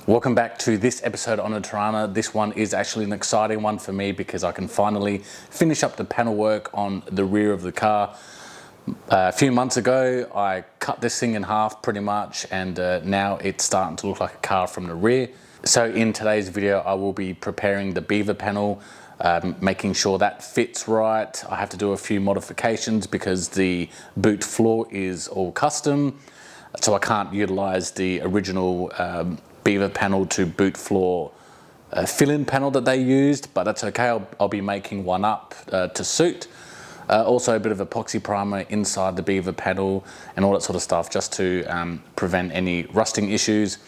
Welcome back to this episode on a Torana. This one is actually an exciting one for me because I can finally finish up the panel work on the rear of the car. A few months ago, I cut this thing in half pretty much, and now it's starting to look like a car from the rear. So in today's video, I will be preparing the Beaver panel, making sure that fits right. I have to do a few modifications because the boot floor is all custom, so I can't utilize the original Beaver panel to boot floor fill-in panel that they used, but that's okay. I'll be making one up to suit. Also a bit of epoxy primer inside the Beaver panel and all that sort of stuff, just to prevent any rusting issues.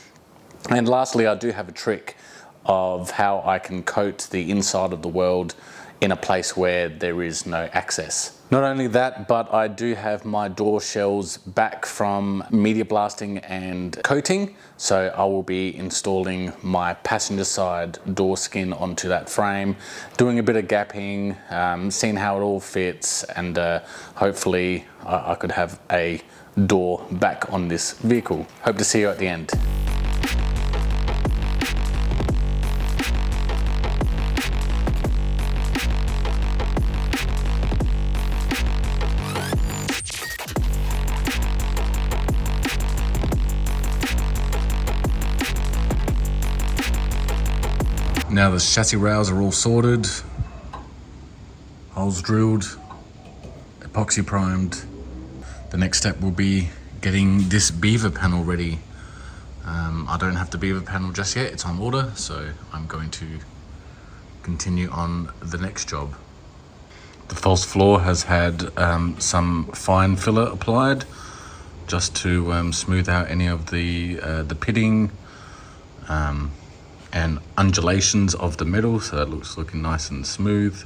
And lastly, I do have a trick of how I can coat the inside of the weld in a place where there is no access. Not only that, but I do have my door shells back from media blasting and coating, so I will be installing my passenger side door skin onto that frame, doing a bit of gapping, seeing how it all fits, and hopefully I could have a door back on this vehicle. Hope to see you at the end. Now the chassis rails are all sorted, holes drilled, epoxy primed. The next step will be getting this Beaver panel ready. I don't have the Beaver panel just yet, it's on order, so I'm going to continue on the next job. The false floor has had some fine filler applied just to smooth out any of the pitting and undulations of the metal, so that looks looking nice and smooth.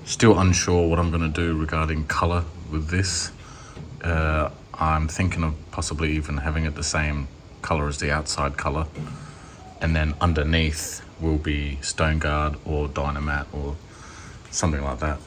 Still unsure what I'm going to do regarding color with this. I'm thinking of possibly even having it the same color as the outside color, and then underneath will be stone guard or dynamat or something like that.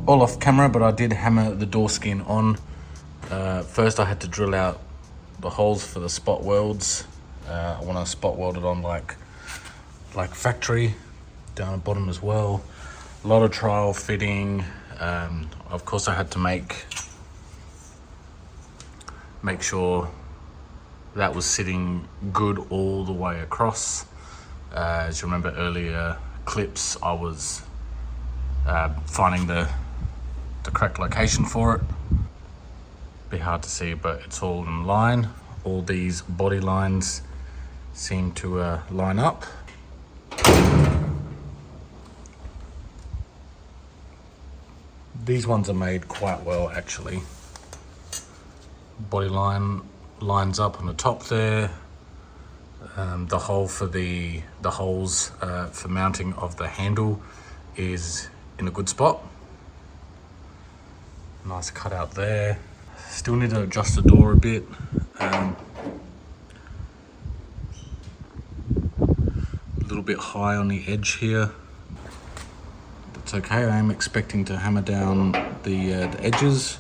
all off camera, but I did hammer the door skin on First I had to drill out the holes for the spot welds. I want to spot weld it on like factory, down the bottom as well. A lot of trial fitting. Of course I had to make sure that was sitting good all the way across. As you remember earlier clips, I was finding the correct location for it. Be hard to see, but it's all in line. All these body lines seem to line up. These ones are made quite well actually. Body line lines up on the top there. The hole for the holes for mounting of the handle is in a good spot. Nice cutout there. Still need to adjust the door a bit. A little bit high on the edge here. That's okay. I am expecting to hammer down the edges.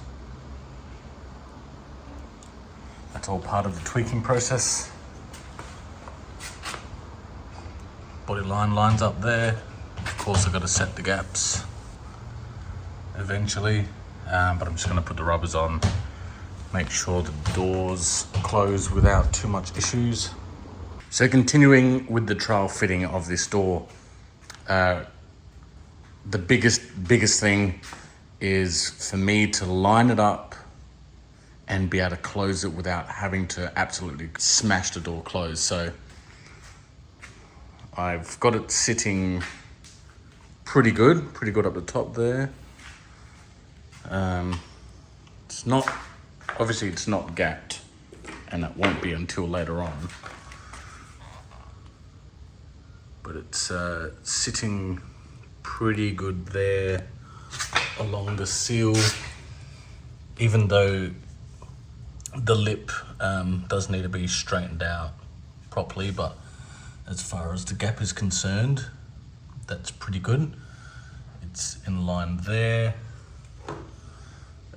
That's all part of the tweaking process. Body line lines up there. Of course I've got to set the gaps eventually, but I'm just going to put the rubbers on, make sure the doors close without too much issues. So continuing with the trial fitting of this door, the biggest thing is for me to line it up and be able to close it without having to absolutely smash the door closed. So I've got it sitting pretty good up the top there. It's not, obviously it's not gapped, and it won't be until later on. But it's sitting pretty good there along the seal, even though the lip does need to be straightened out properly, but as far as the gap is concerned, that's pretty good. It's in line there.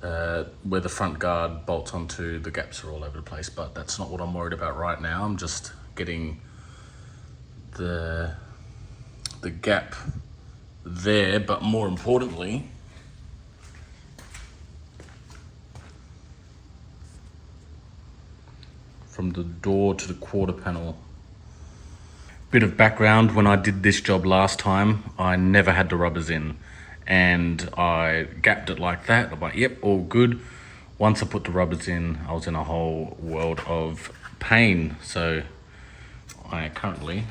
Where the front guard bolts onto, the gaps are all over the place, but that's not what I'm worried about right now. I'm just getting the gap there, but more importantly, from the door to the quarter panel. Bit of background, when I did this job last time, I never had the rubbers in, and I gapped it like that. I'm like, yep, all good. Once I put the rubbers in, I was in a whole world of pain. So I currently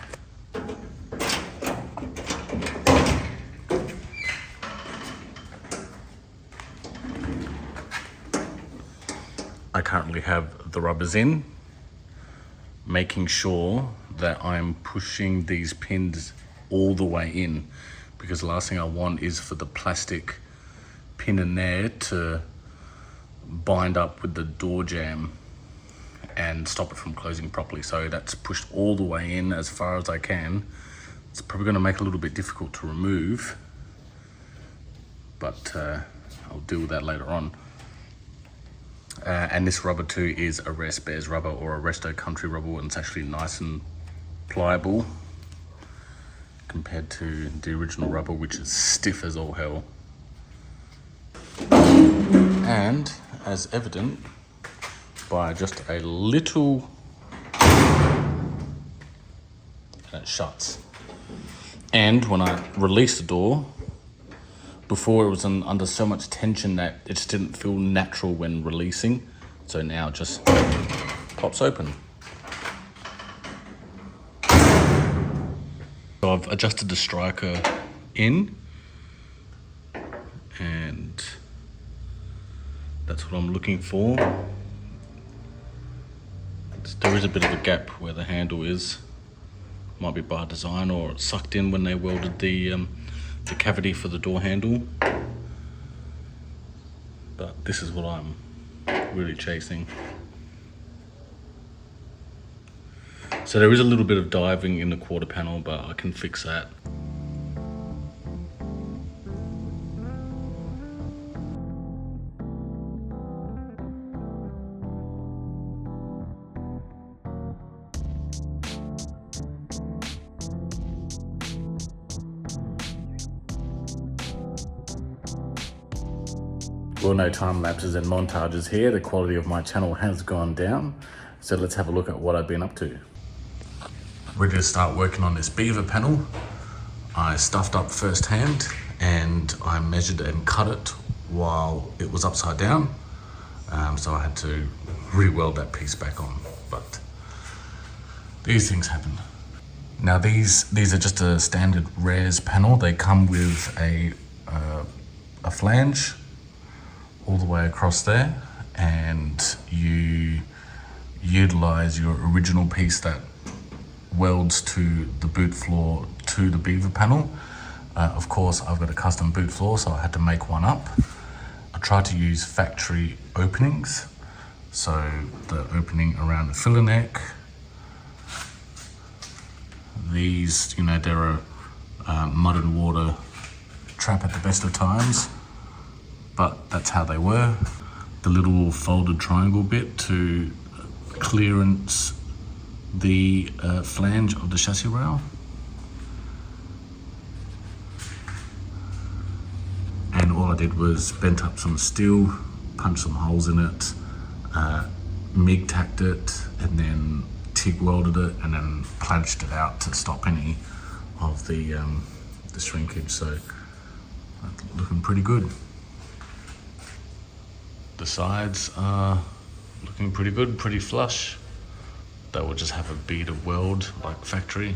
have the rubbers in, making sure that I'm pushing these pins all the way in, because the last thing I want is for the plastic pin in there to bind up with the door jamb and stop it from closing properly. So that's pushed all the way in as far as I can. It's probably going to make it a little bit difficult to remove, but I'll deal with that later on. And this rubber too is a Rare Spares rubber, or a Resto Country rubber, and it's actually nice and pliable compared to the original rubber, which is stiff as all hell. And as evident by just a little, and it shuts. And when I release the door, before it was under so much tension that it just didn't feel natural when releasing. So now it just pops open. So I've adjusted the striker in, and that's what I'm looking for. There is a bit of a gap where the handle is. Might be by design, or it's sucked in when they welded the cavity for the door handle. But this is what I'm really chasing. So there is a little bit of diving in the quarter panel, but I can fix that. Well, no time lapses and montages here. The quality of my channel has gone down. So let's have a look at what I've been up to. We're going to start working on this Beaver panel. I stuffed up firsthand and I measured and cut it while it was upside down. So I had to re-weld that piece back on, but these things happen. Now these are just a standard Rares panel. They come with a flange all the way across there, and you utilize your original piece that welds to the boot floor to the Beaver panel. Of course, I've got a custom boot floor, so I had to make one up. I tried to use factory openings, so the opening around the filler neck. These, you know, they're a mud and water trap at the best of times, but that's how they were. The little folded triangle bit to clearance the flange of the chassis rail. And all I did was bent up some steel, punched some holes in it, MIG tacked it, and then TIG welded it, and then planched it out to stop any of the shrinkage. So looking pretty good. The sides are looking pretty good, pretty flush. They will just have a bead of weld like factory.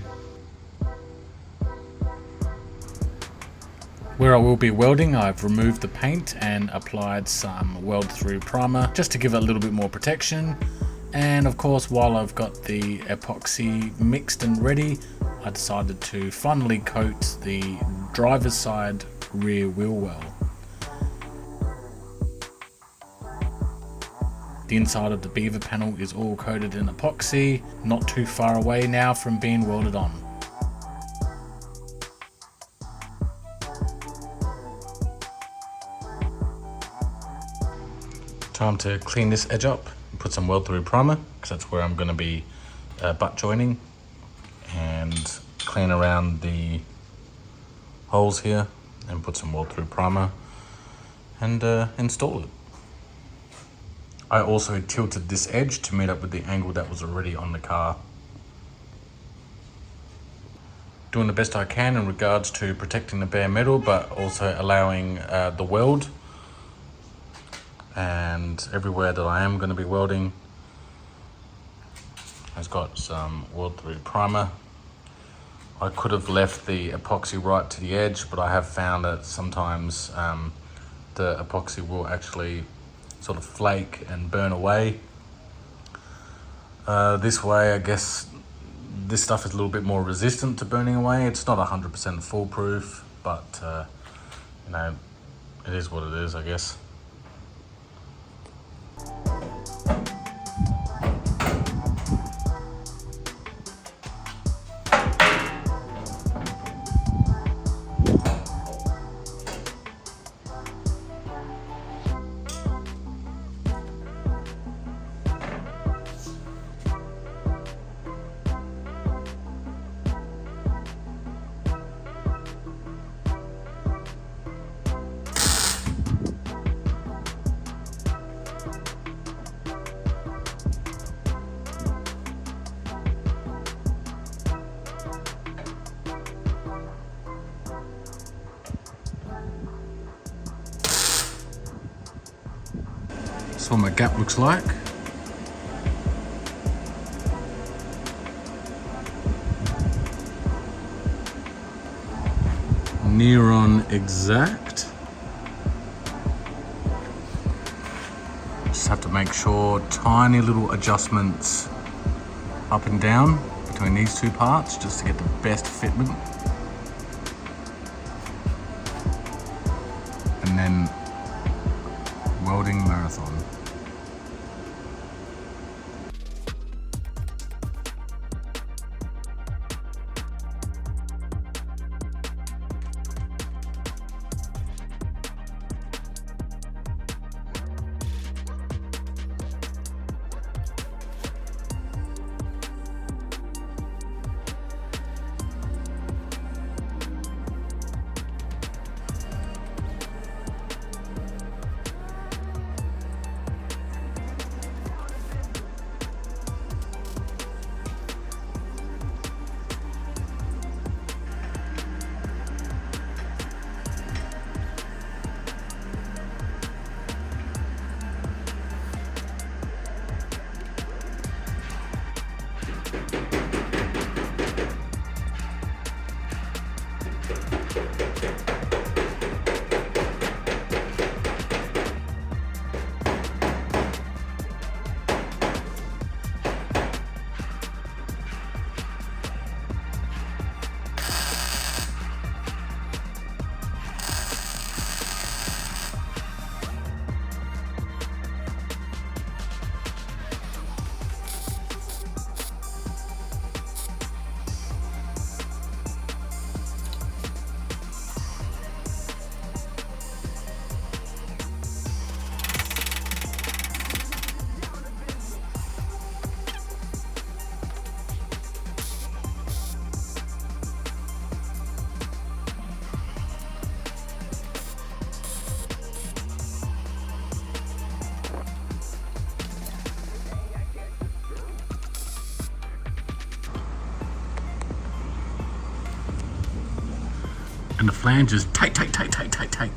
Where I will be welding, I've removed the paint and applied some weld through primer just to give it a little bit more protection. And of course, while I've got the epoxy mixed and ready, I decided to finally coat the driver's side rear wheel well. The inside of the Beaver panel is all coated in epoxy, not too far away now from being welded on. Time to clean this edge up and put some weld through primer, because that's where I'm going to be butt joining, and clean around the holes here and put some weld through primer and install it. I also tilted this edge to meet up with the angle that was already on the car. Doing the best I can in regards to protecting the bare metal, but also allowing the weld. And everywhere that I am going to be welding has got some weld through primer. I could have left the epoxy right to the edge, but I have found that sometimes the epoxy will actually sort of flake and burn away. This way, I guess this stuff is a little bit more resistant to burning away. It's not 100% foolproof, but you know, it is what it is, I guess. That's what my gap looks like. Near on exact. Just have to make sure tiny little adjustments up and down between these two parts just to get the best fitment. And then welding marathon. And the flange is tight, tight, tight, tight, tight, tight.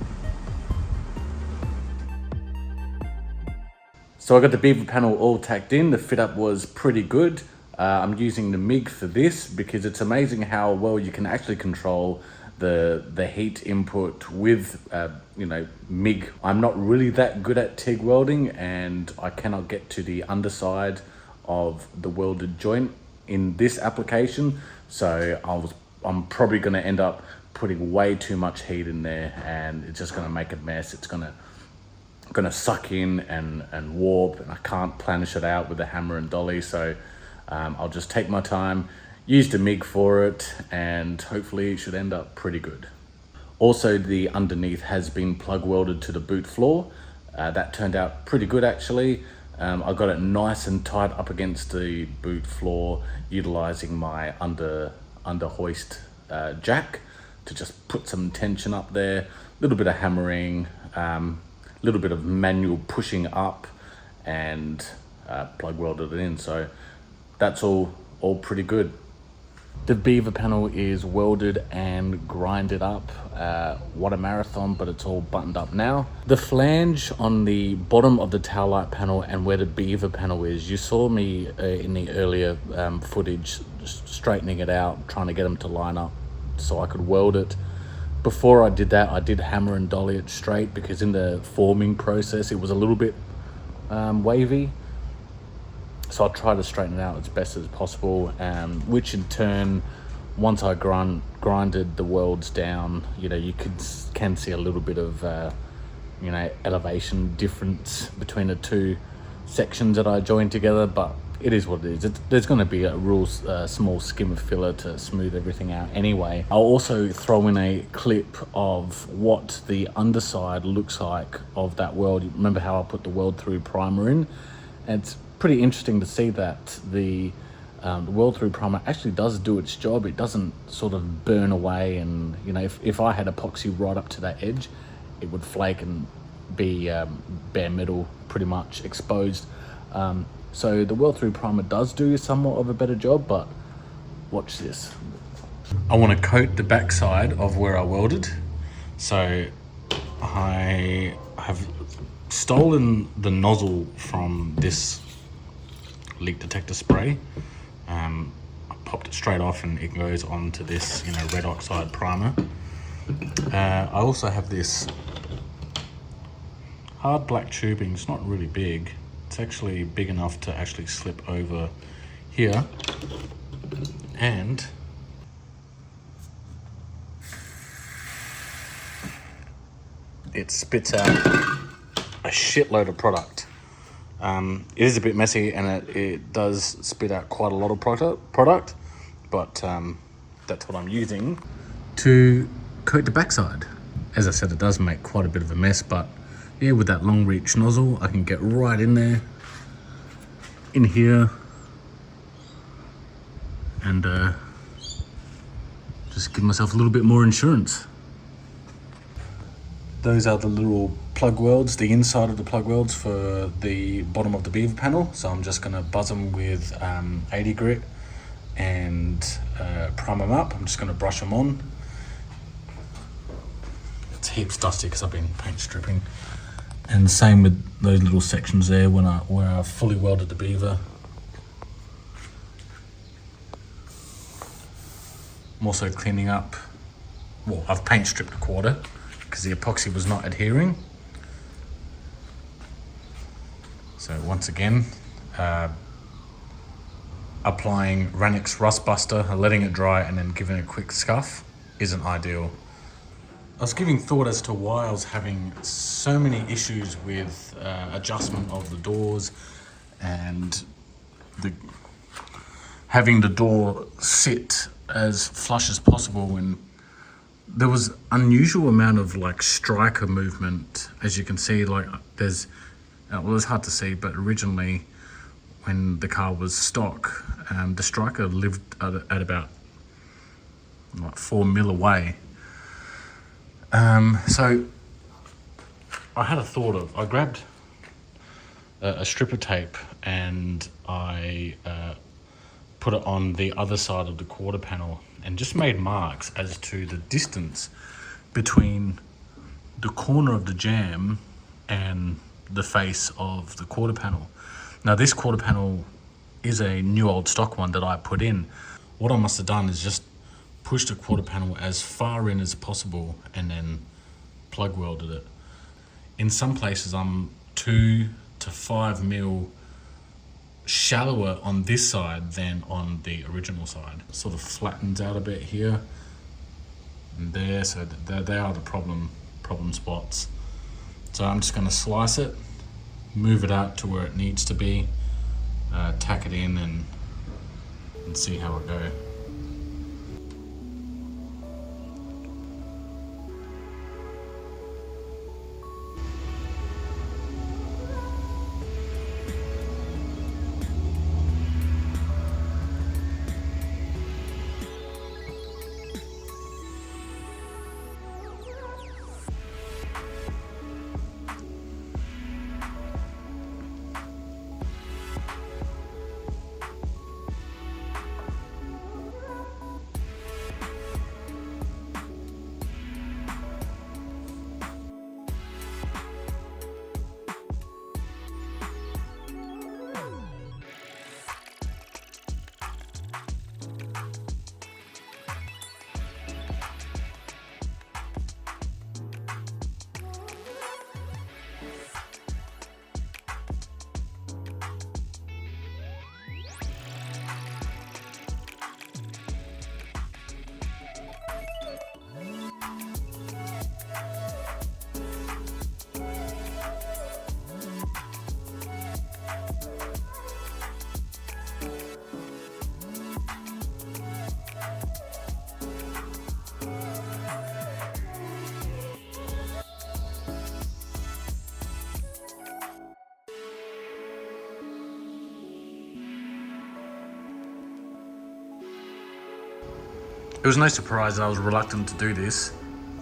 So I got the Beaver panel all tacked in. The fit up was pretty good. I'm using the MIG for this because it's amazing how well you can actually control the heat input with MIG. I'm not really that good at TIG welding, and I cannot get to the underside of the welded joint in this application, so I'm probably going to end up putting way too much heat in there, and it's just going to make a mess. It's going to suck in and warp, and I can't planish it out with a hammer and dolly. So I'll just take my time, use the MIG for it, and hopefully it should end up pretty good. Also, the underneath has been plug welded to the boot floor. That turned out pretty good actually. I got it nice and tight up against the boot floor, utilizing my under hoist jack to just put some tension up there, a little bit of hammering, little bit of manual pushing up, and plug welded it in. So that's all pretty good. The Beaver panel is welded and grinded up. What a marathon, but it's all buttoned up now. The flange on the bottom of the tail light panel and where the Beaver panel is, you saw me in the earlier footage straightening it out, trying to get them to line up so I could weld it. Before I did that, I did hammer and dolly it straight because in the forming process it was a little bit wavy. So I tried to straighten it out as best as possible, which in turn, once I grinded the welds down, you can see a little bit of elevation difference between the two sections that I joined together, but it is what it is. There's going to be a real small skim of filler to smooth everything out anyway. I'll also throw in a clip of what the underside looks like of that weld. Remember how I put the weld through primer in? And it's pretty interesting to see that the weld through primer actually does do its job. It doesn't sort of burn away, and if I had epoxy right up to that edge, it would flake and be bare metal pretty much exposed. So the weld through primer does do somewhat of a better job, but watch this. I want to coat the backside of where I welded. So I have stolen the nozzle from this leak detector spray. I popped it straight off and it goes onto this red oxide primer. I also have this hard black tubing. It's not really big. It's actually big enough to actually slip over here, and it spits out a shitload of product. It is a bit messy, and it does spit out quite a lot of product, but that's what I'm using to coat the backside. As I said, it does make quite a bit of a mess, but yeah, with that long reach nozzle, I can get right in there, in here, and just give myself a little bit more insurance. Those are the little plug welds, the inside of the plug welds for the bottom of the Beaver panel. So I'm just gonna buzz them with 80 grit and prime them up. I'm just gonna brush them on. It's heaps dusty because I've been paint stripping. And same with those little sections there where I fully welded the Beaver. I'm also cleaning up, well, I've paint stripped a quarter because the epoxy was not adhering. So once again, applying Ranix Rust Buster, letting it dry and then giving it a quick scuff isn't ideal. I was giving thought as to why I was having so many issues with adjustment of the doors and having the door sit as flush as possible when there was unusual amount of like striker movement. As you can see, like there's, well, it's hard to see, but originally when the car was stock, the striker lived at about like 4 mil away. So I had a thought of, I grabbed a stripper tape and I put it on the other side of the quarter panel and just made marks as to the distance between the corner of the jamb and the face of the quarter panel. Now this quarter panel is a new old stock one that I put in. What I must have done is just push the quarter panel as far in as possible and then plug welded it. In some places I'm 2 to 5 mil shallower on this side than on the original side. Sort of flattens out a bit here and there, so they are the problem spots. So I'm just going to slice it, move it out to where it needs to be, tack it in and see how it goes. It was no surprise that I was reluctant to do this.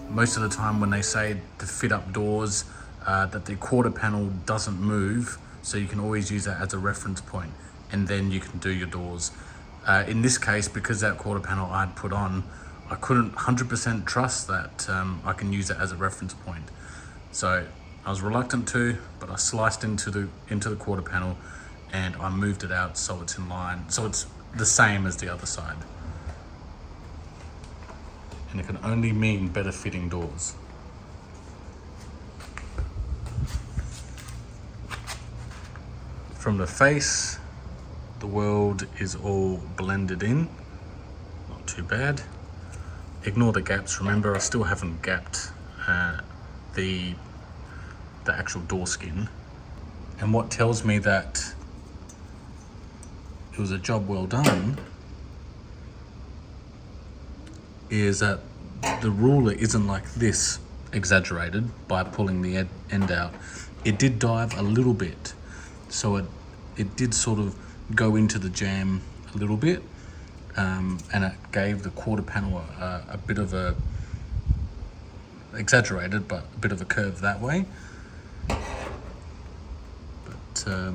Most of the time when they say to fit up doors, that the quarter panel doesn't move, so you can always use that as a reference point, and then you can do your doors. In this case, because that quarter panel I'd put on, I couldn't 100% trust that I can use it as a reference point. So I was reluctant to, but I sliced into the quarter panel and I moved it out so it's in line, so it's the same as the other side. And it can only mean better fitting doors. From the face, the weld is all blended in, not too bad. Ignore the gaps, remember I still haven't gapped the actual door skin. And what tells me that it was a job well done is that the ruler isn't like this exaggerated by pulling the end out. It did dive a little bit, so it did sort of go into the jamb a little bit, and it gave the quarter panel a bit of a exaggerated, but a bit of a curve that way. But I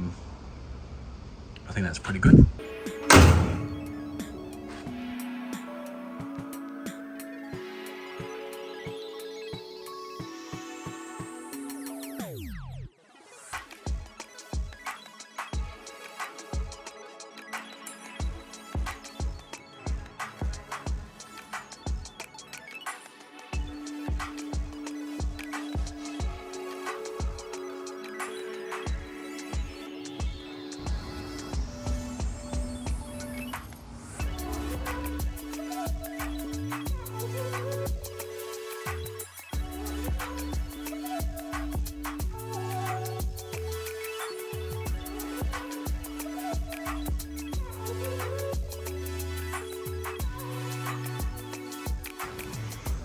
think that's pretty good.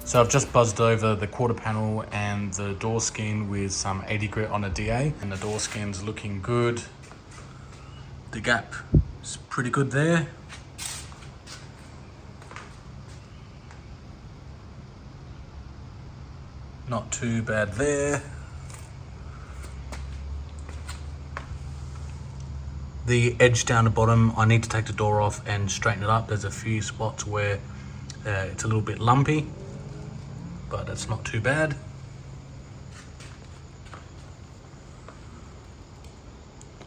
So I've just buzzed over the quarter panel and the door skin with some 80 grit on a DA, and the door skin's looking good. The gap is pretty good there. Not too bad there. The edge down the bottom, I need to take the door off and straighten it up. There's a few spots where it's a little bit lumpy, but it's not too bad.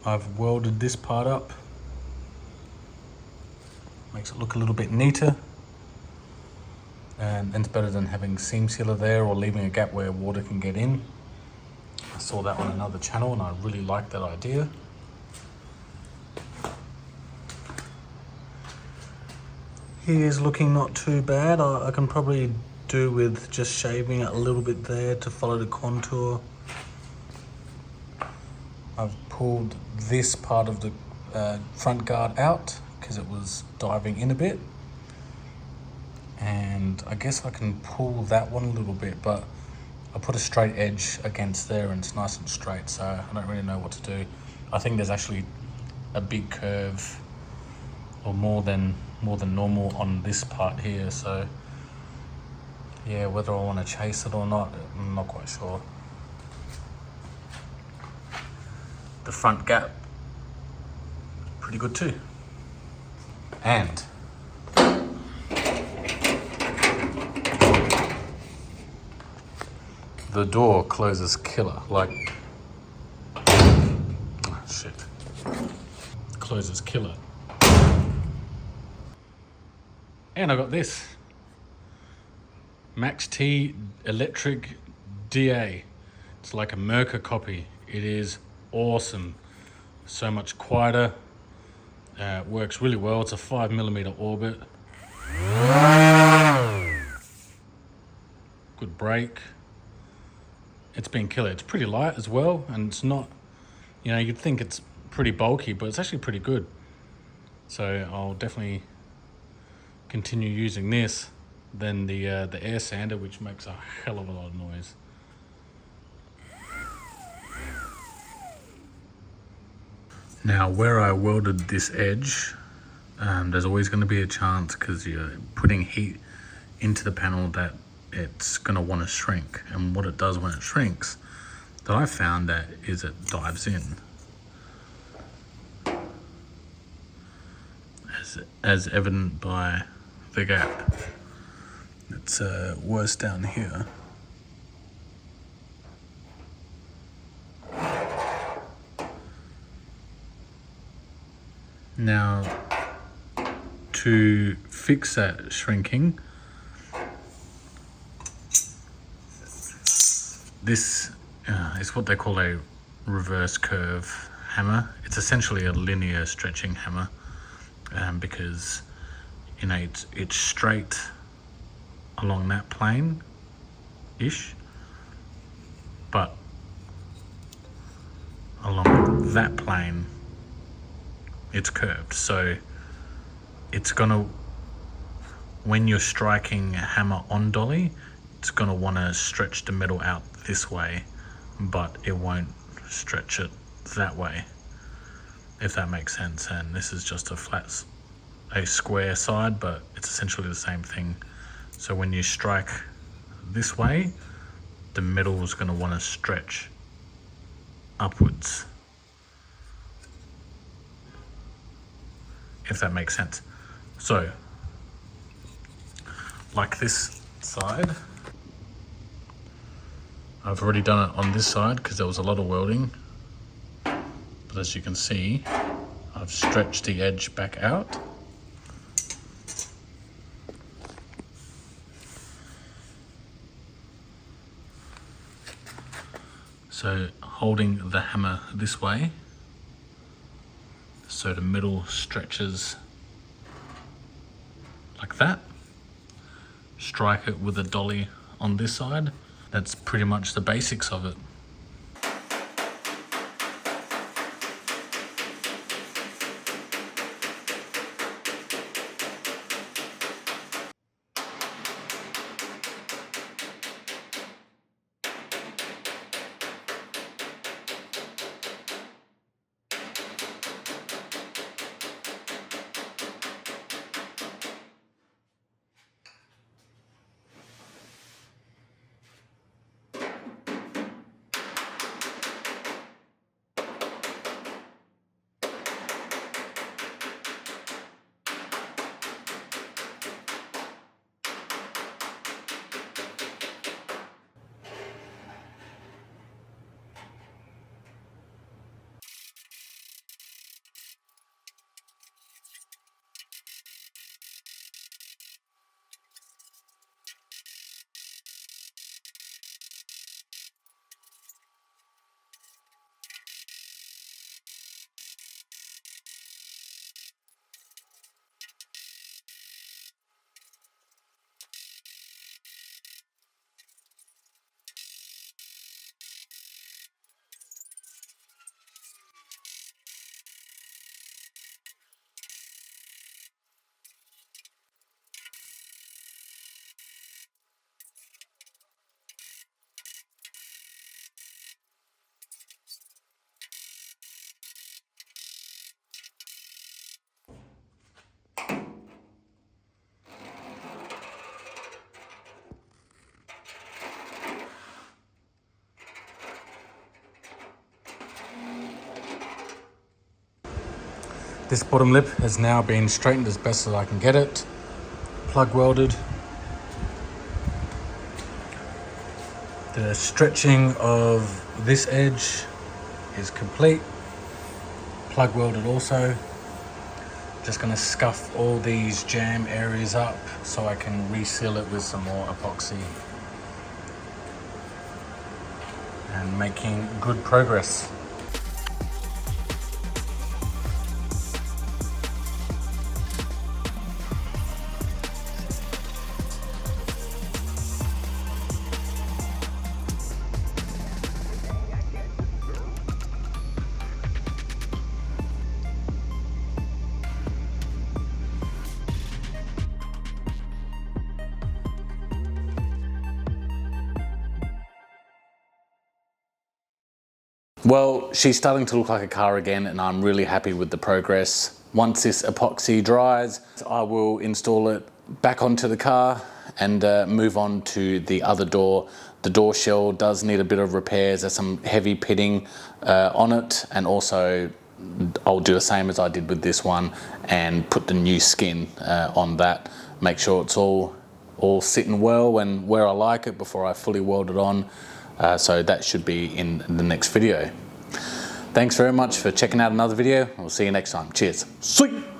I've welded this part up. Makes it look a little bit neater. And it's better than having seam sealer there or leaving a gap where water can get in. I saw that on another channel and I really liked that idea. Here's looking not too bad. I can probably do with just shaving it a little bit there to follow the contour. I've pulled this part of the front guard out because it was diving in a bit. And I guess I can pull that one a little bit, but I put a straight edge against there and it's nice and straight, so I don't really know what to do. I think there's actually a big curve, or more than normal on this part here, so yeah, whether I want to chase it or not, I'm not quite sure. The front gap, pretty good too. And the door closes killer, like, oh shit, closes killer. And I got this, Max T Electric DA. It's like a Merca copy. It is awesome, so much quieter, works really well. It's a 5mm orbit, good brake. It's been killer. It's pretty light as well, and it's not, you know, you'd think it's pretty bulky, but it's actually pretty good. So I'll definitely continue using this than the air sander, which makes a hell of a lot of noise. Now, where I welded this edge, there's always going to be a chance, because you're putting heat into the panel, that it's going to want to shrink. And what it does when it shrinks, that I found that is it dives in. As evident by the gap. It's worse down here. Now, to fix that shrinking, this is what they call a reverse curve hammer. It's essentially a linear stretching hammer, because, you know, it's straight along that plane-ish, but along that plane it's curved. So it's gonna, when you're striking a hammer on dolly, it's gonna wanna stretch the metal out this way, but it won't stretch it that way, if that makes sense. And this is just a square side, but it's essentially the same thing. So when you strike this way, the metal is going to want to stretch upwards, if that makes sense. So, like this side, I've already done it on this side because there was a lot of welding, but as you can see, I've stretched the edge back out. So holding the hammer this way, so the middle stretches like that. Strike it with a dolly on this side. That's pretty much the basics of it. This bottom lip has now been straightened as best as I can get it. Plug welded. The stretching of this edge is complete. Plug welded also. Just going to scuff all these jam areas up so I can reseal it with some more epoxy. And making good progress. Well, she's starting to look like a car again, and I'm really happy with the progress. Once this epoxy dries, I will install it back onto the car and move on to the other door. The door shell does need a bit of repairs. There's some heavy pitting on it, and also I'll do the same as I did with this one and put the new skin on that. Make sure it's all sitting well and where I like it before I fully weld it on. So that should be in the next video. Thanks very much for checking out another video. We'll see you next time. Cheers. Sweet.